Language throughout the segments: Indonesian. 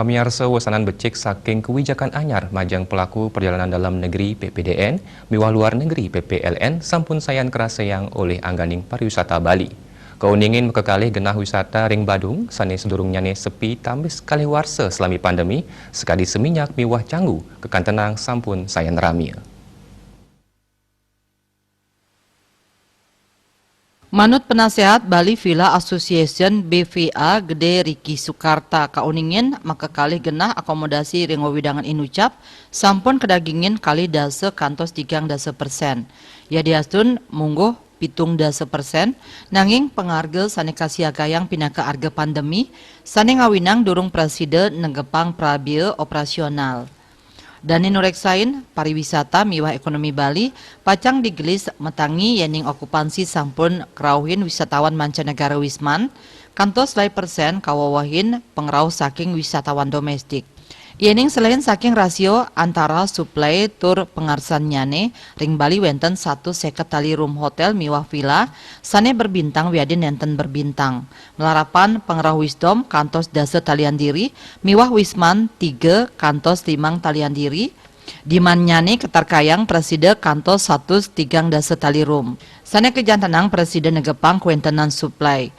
Pamirsa wesanan becik saking kewijakan anyar majang pelaku perjalanan dalam negeri PPDN, miwah luar negeri PPLN sampun sayan kerasayang oleh angganing pariwisata Bali. Keuningin mekekalih genah wisata ring Badung, sane sedurungnyane sepi tambis kalih warsa selami pandemi, sekali seminyak miwah canggu, kekantenang sampun sayan rami. Manut penasehat Bali Villa Association BVA Gede Riki Sukarta kauningin maka kali genah akomodasi ring widangan inucap sampun kedagingin kali dase kantos 3% ya diastun mungguh 7% nanging pengargel sane kasiagayang pinaka arga pandemi sane ngawinang durung presiden nenggepang prabil operasional. Dani nureksain pariwisata miwah ekonomi Bali pacang digelis metangi yening okupansi sampun kerauhin wisatawan mancanegara wisman kantos lai persen kawawahin pengrau saking wisatawan domestik. Yening selain saking rasio antara suplai tur pengarsan nyane ring Bali wenten 150 room hotel miwah villa sane berbintang wiadin enten berbintang melarapan pengrau wisdom kantos dase talian diri miwah wisman 3 kantos 5 talian diri diman nyane ketarkayang preside kantos 103 dase tali room sane kejantanang presiden negepang kuentenan suplai.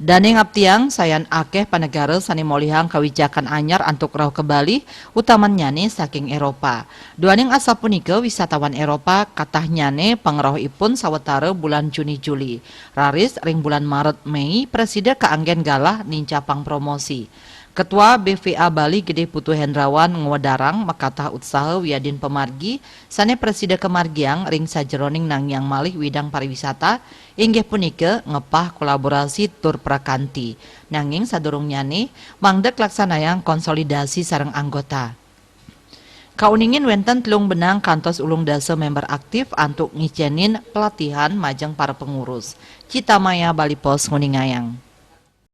Dane ngaptiang sayan akeh panegara sani molihang kawijakan anyar antuk rauh ke Bali utaman nyane saking Eropa. Duaning asa punika wisatawan Eropa katah nyane pangrauhipun sawetara bulan Juni Juli. Raris ring bulan Maret Mei presiden kaanggen galah nincapang promosi. Ketua BVA Bali Gede Putu Hendrawan ngwedarang makatah usaha wiadin pemargi sane presiden kemargiang ring sajeroning nangyang malih widang pariwisata inggih punika ngepah kolaborasi tur prakanti nanging sadurung nyane mangdek laksanayang konsolidasi sareng anggota. Kauningin wenten telung benang kantos ulung dase member aktif antuk ngicenin pelatihan majeng para pengurus. Citamaya Bali Pos Nguningayang.